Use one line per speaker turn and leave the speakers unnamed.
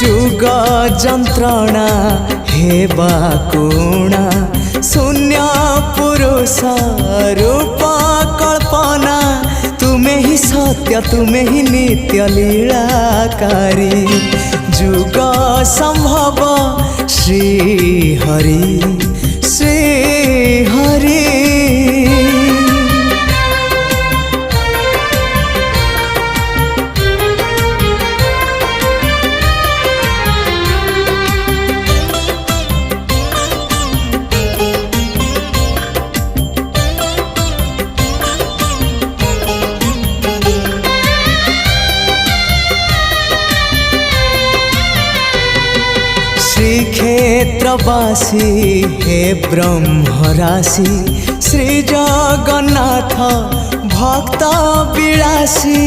जुग जंत्रणा हेबा कुणा शून्य पुरुष रूप कल्पना तुम्हें ही सत्य तुम्हें ही नित्य लीलाकारी जुग संभव श्री हरि श्री हरि। क्षेत्रवासी हे ब्रह्मराशि श्री जगन्नाथ भक्त विलासी।